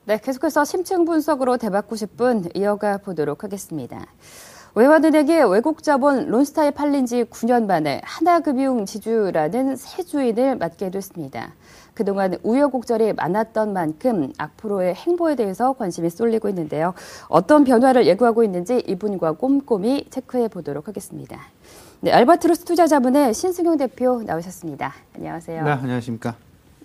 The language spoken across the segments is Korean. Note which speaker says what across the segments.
Speaker 1: 네, 계속해서 심층 분석으로 대받고 싶은 이어가 보도록 하겠습니다. 외환은행이 외국 자본 론스타에 팔린 지 9년 만에 하나금융지주라는 새 주인을 맡게 됐습니다. 그동안 우여곡절이 많았던 만큼 앞으로의 행보에 대해서 관심이 쏠리고 있는데요. 어떤 변화를 예고하고 있는지 이분과 꼼꼼히 체크해 보도록 하겠습니다. 네, 알바트로스 투자자문의 신승용 대표 나오셨습니다. 안녕하세요.
Speaker 2: 네, 안녕하십니까.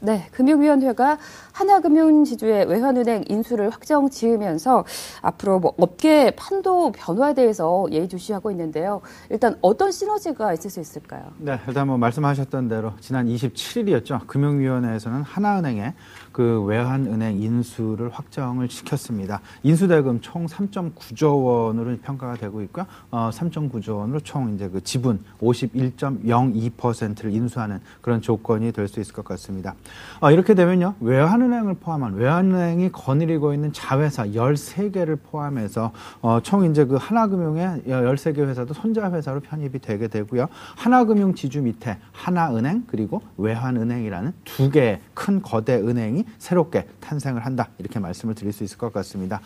Speaker 1: 네, 금융위원회가 하나금융지주의 외환은행 인수를 확정 지으면서 앞으로 업계 판도 변화에 대해서 예의주시하고 있는데요. 일단 어떤 시너지가 있을 수 있을까요?
Speaker 2: 네, 일단 말씀하셨던 대로 지난 27일이었죠. 금융위원회에서는 하나은행의 그 외환은행 인수를 확정을 시켰습니다. 인수대금 총 3.9조 원으로 평가가 되고 있고요. 3.9조 원으로 총 이제 그 지분 51.02%를 인수하는 그런 조건이 될 수 있을 것 같습니다. 이렇게 되면요, 외환은행을 포함한 외환은행이 거느리고 있는 자회사 13개를 포함해서 총 이제 그 하나금융의 13개 회사도 손자회사로 편입이 되게 되고요. 하나금융 지주 밑에 하나은행 그리고 외환은행이라는 두 개의 큰 거대 은행이 새롭게 탄생을 한다. 이렇게 말씀을 드릴 수 있을 것 같습니다.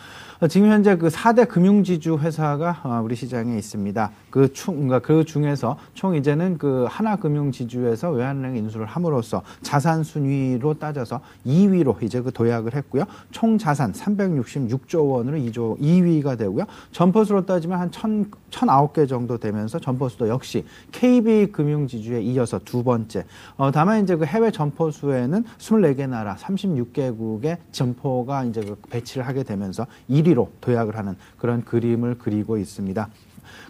Speaker 2: 지금 현재 그 4대 금융지주 회사가 우리 시장에 있습니다. 그 중에서 총 이제는 그 하나금융지주에서 외환은행 인수를 함으로써 자산 순위로 따져서 2위로 이제 그 도약을 했고요. 총 자산 366조 원으로 2위가 되고요. 점포수로 따지면 한 1,009개 정도 되면서 점포수도 역시 KB금융지주에 이어서 두 번째. 다만 이제 그 해외 점포수에는 24개 나라 36개국의 점포가 이제 그 배치를 하게 되면서 1위로 도약을 하는 그런 그림을 그리고 있습니다.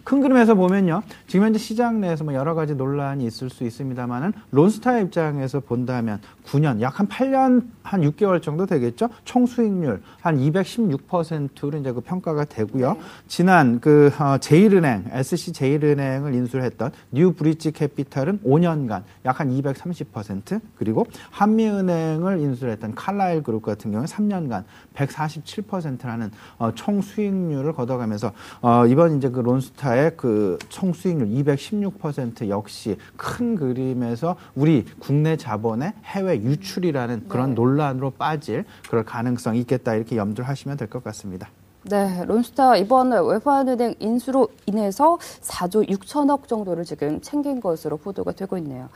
Speaker 2: 큰 그림에서 보면요, 지금 현재 시장 내에서 여러 가지 논란이 있을 수 있습니다만은 론스타의 입장에서 본다면 9년, 약 한 8년 한 6개월 정도 되겠죠. 총 수익률 한 216%로 이제 그 평가가 되고요. 네. 지난 그 제일은행, SC 제일은행을 인수를 했던 뉴 브릿지 캐피탈은 5년간 약 한 230%, 그리고 한미은행을 인수를 했던 칼라일 그룹 같은 경우는 3년간 147%라는 총 수익률을 거둬가면서 이번 이제 그 론스타의 그 총 수익률 216% 역시 큰 그림에서 우리 국내 자본의 해외 유출이라는 그런 논란으로 빠질 그럴 가능성이 있겠다, 이렇게 염두를 하시면 될 것 같습니다.
Speaker 1: 네, 론스타 이번 외환은행 인수로 인해서 4조 6천억 정도를 지금 챙긴 것으로 보도가 되고 있네요.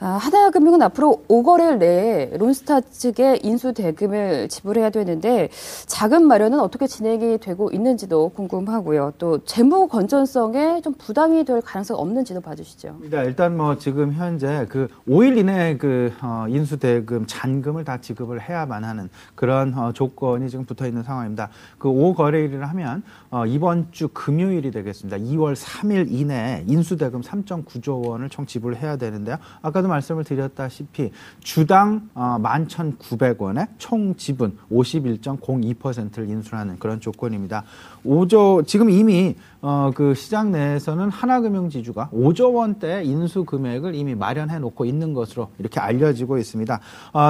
Speaker 1: 하나금융은 앞으로 5거래일 내에 론스타 측에 인수 대금을 지불해야 되는데 자금 마련은 어떻게 진행이 되고 있는지도 궁금하고요. 또 재무 건전성에 좀 부담이 될 가능성 없는지도 봐주시죠.
Speaker 2: 네, 일단 지금 현재 그 5일 이내에 그 인수 대금 잔금을 다 지급을 해야만 하는 그런 조건이 지금 붙어 있는 상황입니다. 그 5거래일을 하면 이번 주 금요일이 되겠습니다. 2월 3일 이내에 인수 대금 3.9조 원을 총 지불을 해야 되는데요. 아까도 말씀을 드렸다시피 주당 11,900원에 총 지분 51.02%를 인수하는 그런 조건입니다. 5조, 지금 이미 그 시장 내에서는 하나금융지주가 5조 원대 인수 금액을 이미 마련해 놓고 있는 것으로 이렇게 알려지고 있습니다.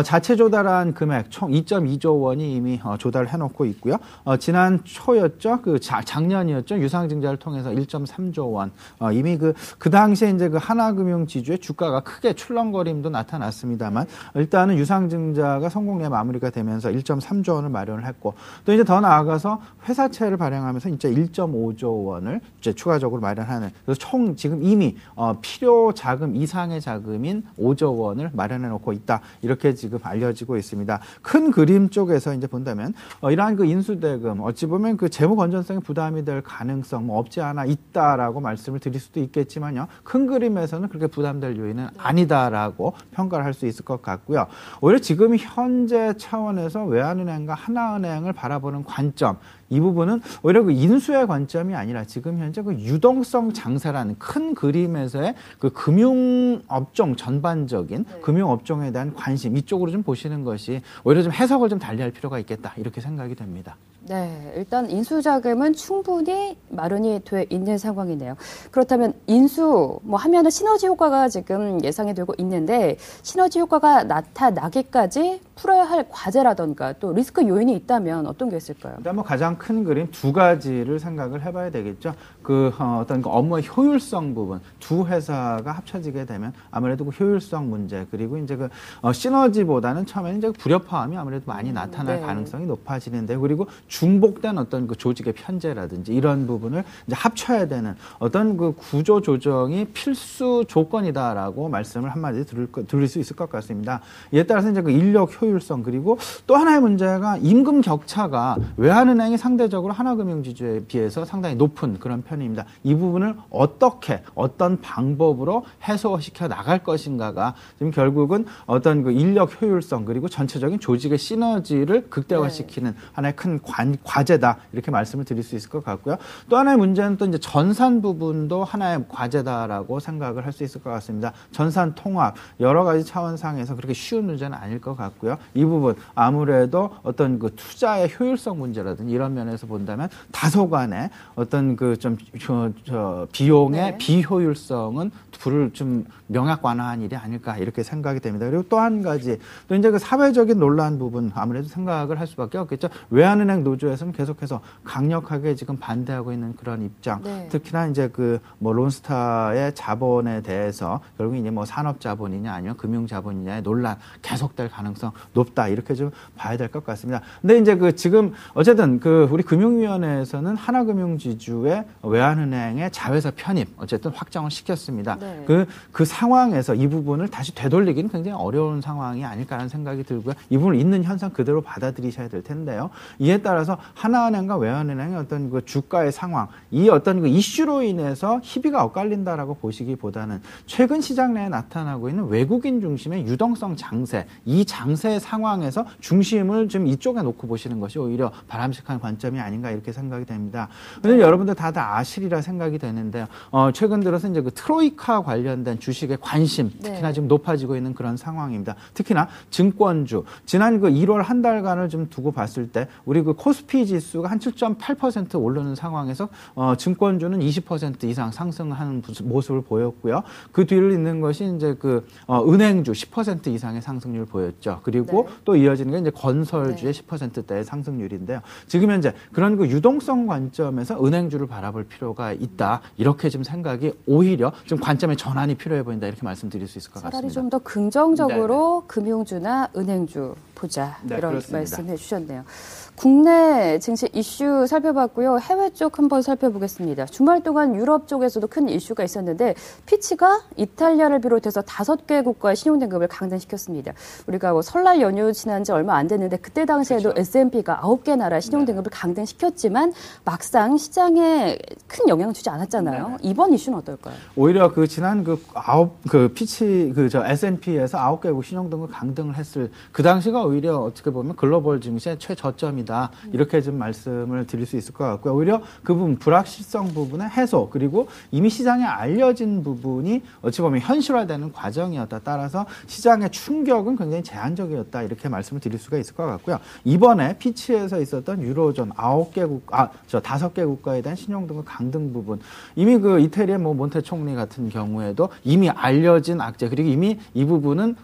Speaker 2: 자체 조달한 금액 총 2.2조 원이 이미 조달해 놓고 있고요. 지난 초였죠. 작년이었죠. 유상증자를 통해서 1.3조 원. 이미 그 당시에 이제 그 하나금융지주의 주가가 크게 출렁거림도 나타났습니다만 일단은 유상증자가 성공리에 마무리가 되면서 1.3조 원을 마련을 했고, 또 이제 더 나아가서 회사채를 발행하면서 이제 1.5조 원을 이제 추가적으로 마련하는, 그래서 총 지금 이미 필요 자금 이상의 자금인 5조 원을 마련해 놓고 있다, 이렇게 지금 알려지고 있습니다. 큰 그림 쪽에서 이제 본다면 이러한 그 인수대금 어찌 보면 그 재무 건전성에 부담이 될 가능성 없지 않아 있다라고 말씀을 드릴 수도 있겠지만요, 큰 그림에서는 그렇게 부담될 요인은 아니다라고 평가를 할 수 있을 것 같고요. 오히려 지금 현재 차원에서 외환은행과 하나은행을 바라보는 관점, 이 부분은 오히려 그 인수의 관점이 아니라 지금 현재 그 유동성 장세라는 큰 그림에서의 그 금융업종 전반적인 금융업종에 대한 관심, 이쪽으로 좀 보시는 것이 오히려 좀 해석을 좀 달리할 필요가 있겠다, 이렇게 생각이 됩니다.
Speaker 1: 네, 일단 인수자금은 충분히 마련이 돼 있는 상황이네요. 그렇다면 인수 하면은 시너지 효과가 지금 예상이 되고 있는데 시너지 효과가 나타나기까지 풀어야 할 과제라던가 또 리스크 요인이 있다면 어떤 게 있을까요?
Speaker 2: 일단 뭐 가장 큰 그림 두 가지를 생각을 해봐야 되겠죠. 어떤 그 업무의 효율성 부분, 두 회사가 합쳐지게 되면 아무래도 그 효율성 문제, 그리고 이제 시너지보다는 처음에는 이제 불협화음이 아무래도 많이 나타날 가능성이 높아지는데, 그리고 중복된 어떤 그 조직의 편제라든지 이런 부분을 이제 합쳐야 되는 어떤 그 구조 조정이 필수 조건이다라고 말씀을 한마디 드릴 수 있을 것 같습니다. 이에 따라서 이제 그 인력 효율성, 그리고 또 하나의 문제가 임금 격차가 외환은행이 상대적으로 하나금융지주에 비해서 상당히 높은 그런 편입니다. 이 부분을 어떤 방법으로 해소시켜 나갈 것인가가 지금 결국은 어떤 그 인력 효율성, 그리고 전체적인 조직의 시너지를 극대화시키는 하나의 큰 과제다, 이렇게 말씀을 드릴 수 있을 것 같고요. 또 하나의 문제는 또 이제 전산 부분도 하나의 과제다라고 생각을 할 수 있을 것 같습니다. 전산 통합, 여러 가지 차원상에서 그렇게 쉬운 문제는 아닐 것 같고요. 이 부분 아무래도 어떤 그 투자의 효율성 문제라든지 이런 면에서 본다면 다소간의 어떤 그 좀 비용의 비효율성은 불을 좀 명확 완화한 일이 아닐까, 이렇게 생각이 됩니다. 그리고 또 한 가지, 또 이제 그 사회적인 논란 부분 아무래도 생각을 할 수밖에 없겠죠. 외환은행 노조에서는 계속해서 강력하게 지금 반대하고 있는 그런 입장. 특히나 이제 론스타의 자본에 대해서 결국 이제 산업 자본이냐 아니면 금융 자본이냐의 논란 계속될 가능성 높다, 이렇게 좀 봐야 될 것 같습니다. 근데 이제 지금 어쨌든 우리 금융위원회에서는 하나금융지주의 외환은행의 자회사 편입 어쨌든 확정을 시켰습니다. 그 상황에서 이 부분을 다시 되돌리기는 굉장히 어려운 상황이 아닐까라는 생각이 들고요. 이 부분을 있는 현상 그대로 받아들이셔야 될 텐데요. 이에 따라서 하나은행과 외환은행의 어떤 그 주가의 상황, 이 어떤 그 이슈로 인해서 희비가 엇갈린다라고 보시기보다는 최근 시장 내에 나타나고 있는 외국인 중심의 유동성 장세, 이 장세의 상황에서 중심을 좀 이쪽에 놓고 보시는 것이 오히려 바람직한 관점이 아닌가, 이렇게 생각이 됩니다. 그런데 여러분들 다들 아시리라 생각이 되는데요. 최근 들어서 이제 그 트로이카 관련된 주식의 관심, 특히나 지금 높아지고 있는 그런 상황입니다. 특히나 증권주, 지난 1월 한 달간을 좀 두고 봤을 때 우리 코스피 지수가 한 7.8% 오르는 상황에서 증권주는 20% 이상 상승하는 모습을 보였고요. 그 뒤를 잇는 것이 이제 은행주 10% 이상의 상승률을 보였죠. 그리고 또 이어지는 게 이제 건설주의 10%대의 상승률인데요. 지금 현재 그런 유동성 관점에서 은행주를 바라볼 필요가 있다, 이렇게 좀 생각이 오히려 좀 관점의 전환이 필요해 보인다, 이렇게 말씀드릴 수 있을 것 같습니다.
Speaker 1: 차라리 좀 더 긍정적으로 금융주나 은행주 보자, 이런 그렇습니다. 말씀해 주셨네요. 국내 증시 이슈 살펴봤고요. 해외 쪽 한번 살펴보겠습니다. 주말 동안 유럽 쪽에서도 큰 이슈가 있었는데 피치가 이탈리아를 비롯해서 5개 국가의 신용등급을 강등시켰습니다. 우리가 설날 연휴 지난 지 얼마 안 됐는데 그때 당시에도 S&P가 9개 나라 신용등급을 강등시켰지만 막상 시장에 큰 영향을 주지 않았잖아요. 이번 이슈는 어떨까요?
Speaker 2: 오히려 지난 피치 S&P에서 9개국 신용등급 강등을 했을 그 당시가 오히려 어떻게 보면 글로벌 증시의 최저점이다, 이렇게 좀 말씀을 드릴 수 있을 것 같고요. 오히려 그 부분, 불확실성 부분의 해소, 그리고 이미 시장에 알려진 부분이 어찌 보면 현실화되는 과정이었다. 따라서 시장의 충격은 굉장히 제한적이었다, 이렇게 말씀을 드릴 수가 있을 것 같고요. 이번에 피치에서 있었던 유로존 5개 국가에 대한 신용등급 강등 부분, 이미 이태리의 몬테 총리 같은 경우에도 이미 알려진 악재, 그리고 이미 이 부분은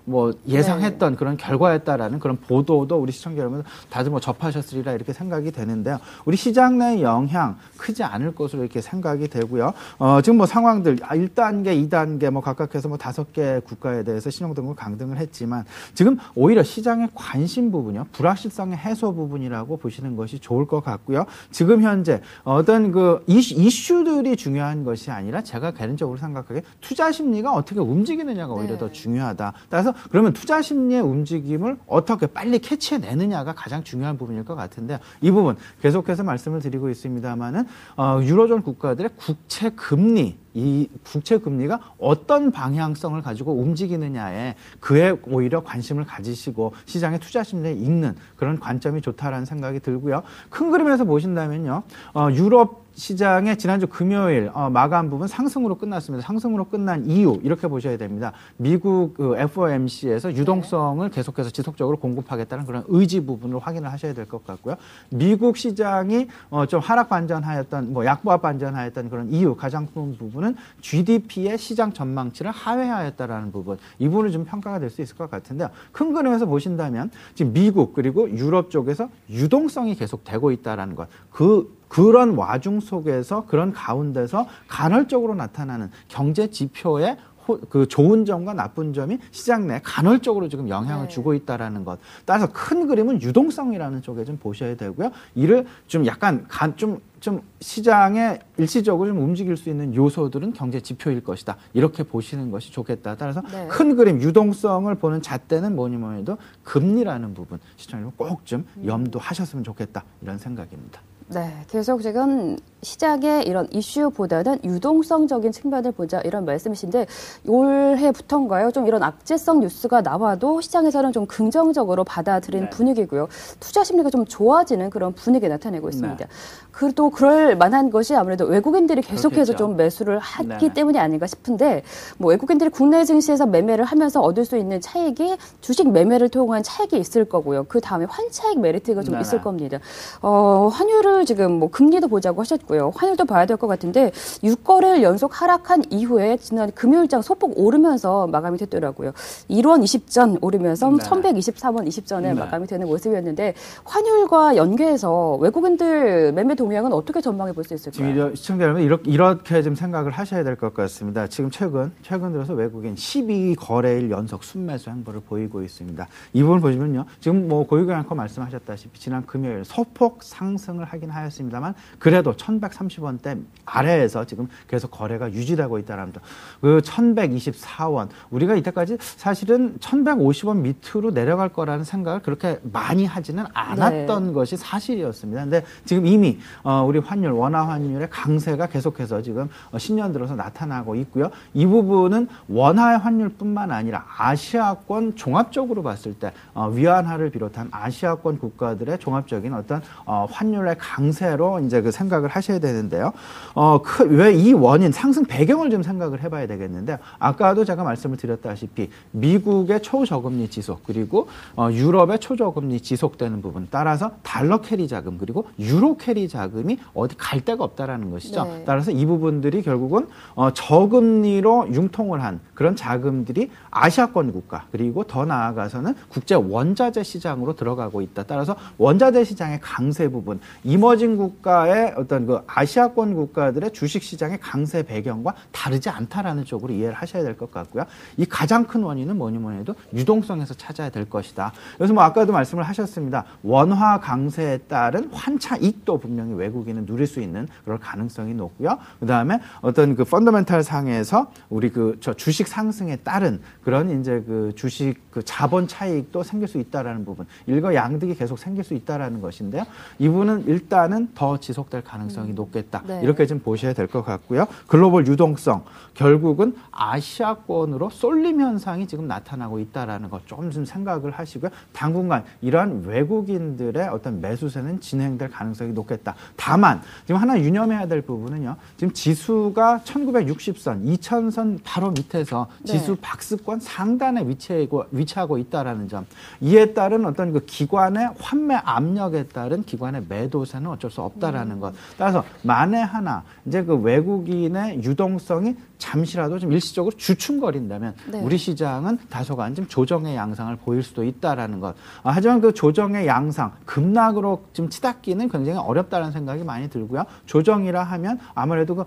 Speaker 2: 예상했던 그런 결과였다라는 그런 보도도 우리 시청자 여러분 다들 접하셨으리라, 이렇게 생각이 되는데요. 우리 시장 내 영향 크지 않을 것으로 이렇게 생각이 되고요. 지금 상황들 1단계, 2단계 각각해서 5개 국가에 대해서 신용등급 강등을 했지만 지금 오히려 시장의 관심 부분이요, 불확실성의 해소 부분이라고 보시는 것이 좋을 것 같고요. 지금 현재 어떤 이슈들이 중요한 것이 아니라 제가 개인적으로 생각하기에 투자 심리가 어떻게 움직이느냐가 오히려 더 중요하다. 따라서 그러면 투자 심리의 움직임을 어떻게 빨리 캐치해내느냐가 가장 중요한 부분일 것 같은데요. 이 부분 계속해서 말씀을 드리고 있습니다만은 유로존 국가들의 국채 금리, 이 국채 금리가 어떤 방향성을 가지고 움직이느냐에 그에 오히려 관심을 가지시고 시장의 투자 심리에 읽는 그런 관점이 좋다라는 생각이 들고요. 큰 그림에서 보신다면요, 유럽 시장의 지난주 금요일 마감 부분 상승으로 끝났습니다. 상승으로 끝난 이유, 이렇게 보셔야 됩니다. 미국 FOMC에서 유동성을 계속해서 지속적으로 공급하겠다는 그런 의지 부분을 확인을 하셔야 될 것 같고요. 미국 시장이 좀 하락 반전하였던, 약보합 반전하였던 그런 이유, 가장 큰 부분은 또는 GDP의 시장 전망치를 하회하였다라는 부분, 이 부분은 좀 평가가 될 수 있을 것 같은데요. 큰 그림에서 보신다면 지금 미국 그리고 유럽 쪽에서 유동성이 계속 되고 있다라는 것, 그런 와중 속에서 그런 가운데서 간헐적으로 나타나는 경제 지표의 그 좋은 점과 나쁜 점이 시장 내에 간헐적으로 지금 영향을 주고 있다라는 것. 따라서 큰 그림은 유동성이라는 쪽에 좀 보셔야 되고요. 이를 좀 약간 좀 시장에 일시적으로 좀 움직일 수 있는 요소들은 경제 지표일 것이다. 이렇게 보시는 것이 좋겠다. 따라서 큰 그림 유동성을 보는 잣대는 뭐니 해도 금리라는 부분 시청자 여러분 꼭 좀 염두하셨으면 좋겠다. 이런 생각입니다.
Speaker 1: 네, 계속 지금 시장의 이런 이슈보다는 유동성적인 측면을 보자 이런 말씀이신데 올해부터인가요? 좀 이런 악재성 뉴스가 나와도 시장에서는 좀 긍정적으로 받아들이는 분위기고요. 투자 심리가 좀 좋아지는 그런 분위기 나타내고 있습니다. 또 그럴 만한 것이 아무래도 외국인들이 계속해서 그렇겠죠. 좀 매수를 하기 때문이 아닌가 싶은데 뭐 외국인들이 국내 증시에서 매매를 하면서 얻을 수 있는 차익이 주식 매매를 통한 차익이 있을 거고요. 그 다음에 환차익 메리트가 좀 있을 겁니다. 환율을 지금 뭐 금리도 보자고 하셨고요. 환율도 봐야 될 것 같은데 6거래일 연속 하락한 이후에 지난 금요일장 소폭 오르면서 마감이 됐더라고요. 1원 20전 오르면서 1123원 20전에 마감이 되는 모습이었는데 환율과 연계해서 외국인들 매매 동향은 어떻게 전망해 볼 수 있을까요?
Speaker 2: 지금 시청자 여러분 이렇게 좀 생각을 하셔야 될 것 같습니다. 지금 최근 들어서 외국인 12거래일 연속 순매수 행보를 보이고 있습니다. 이 부분 보시면요. 지금 뭐 고유경 앵커 말씀하셨다시피 지난 금요일 소폭 상승을 하긴 하였습니다만 그래도 1130원대 아래에서 지금 계속 거래가 유지되고 있다는 점. 그 1124원 우리가 이때까지 사실은 1150원 밑으로 내려갈 거라는 생각을 그렇게 많이 하지는 않았던 것이 사실이었습니다. 근데 지금 이미 우리 환율 원화 환율의 강세가 계속해서 지금 신년 들어서 나타나고 있고요. 이 부분은 원화의 환율뿐만 아니라 아시아권 종합적으로 봤을 때 위안화를 비롯한 아시아권 국가들의 종합적인 어떤 환율의 강세로 이제 그 생각을 하셔야 되는데요. 왜 이 원인 상승 배경을 좀 생각을 해봐야 되겠는데 아까도 제가 말씀을 드렸다시피 미국의 초저금리 지속 그리고 유럽의 초저금리 지속되는 부분 따라서 달러 캐리 자금 그리고 유로 캐리 자금이 어디 갈 데가 없다라는 것이죠. 따라서 이 부분들이 결국은 저금리로 융통을 한 그런 자금들이 아시아권 국가 그리고 더 나아가서는 국제 원자재 시장으로 들어가고 있다. 따라서 원자재 시장의 강세 부분 이머징 국가의 어떤 그 아시아권 국가들의 주식 시장의 강세 배경과 다르지 않다라는 쪽으로 이해를 하셔야 될 것 같고요. 이 가장 큰 원인은 뭐니 해도 유동성에서 찾아야 될 것이다. 그래서 뭐 아까도 말씀을 하셨습니다. 원화 강세에 따른 환차 이익도 분명히 외국인은 누릴 수 있는 그럴 가능성이 높고요. 그다음에 어떤 그 펀더멘탈 상에서 우리 저 주식 상승에 따른 그런 이제 그 주식 그 자본 차익도 생길 수 있다라는 부분. 일거양득이 계속 생길 수 있다라는 것인데요. 이 부분은 일단은 더 지속될 가능성이 높겠다. 이렇게 좀 보셔야 될 것 같고요. 글로벌 유동성 결국은 아시아권으로 쏠림 현상이 지금 나타나고 있다라는 것 좀 생각을 하시고요. 당분간 이러한 외국인들의 어떤 매수세는 진행될 가능성이 높겠다. 다만 지금 하나 유념해야 될 부분은요. 지금 지수가 1960선, 2000선 바로 밑에서 지수 박스권 상단에 위치하고 있다라는 점. 이에 따른 어떤 그 기관의 환매 압력에 따른 기관의 매도세는 어쩔 수 없다라는 것. 따라서 만에 하나 이제 그 외국인의 유동성이 잠시라도 좀 일시적으로 주춤거린다면 우리 시장은 다소간 좀 조정의 양상을 보일 수도 있다라는 것. 하지만 그 조정의 양상 급락으로 좀 치닫기는 굉장히 어렵다는 생각이 많이 들고요. 조정이라 하면 아무래도 그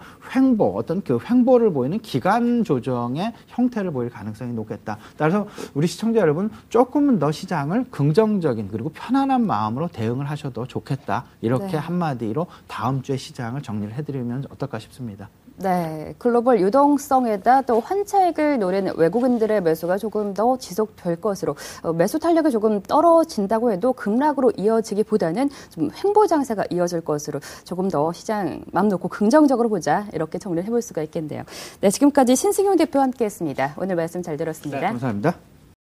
Speaker 2: 어떤 그 횡보를 보이는 기간 조정의 형태를 보일 가능성이 높겠다. 따라서 우리 시청자 여러분 조금은 더 시장을 긍정적인 그리고 편안한 마음으로 대응을 하셔도 좋겠다. 이렇게 한마디로 다음 주에 시장을 정리를 해드리면 어떨까 싶습니다.
Speaker 1: 네, 글로벌 유동성에다 또 환차익을 노리는 외국인들의 매수가 조금 더 지속될 것으로 매수 탄력이 조금 떨어진다고 해도 급락으로 이어지기보다는 좀 횡보 장세가 이어질 것으로 조금 더 시장 마음 놓고 긍정적으로 보자 이렇게 정리를 해볼 수가 있겠네요. 네, 지금까지 신승용 대표와 함께했습니다. 오늘 말씀 잘 들었습니다.
Speaker 2: 네, 감사합니다.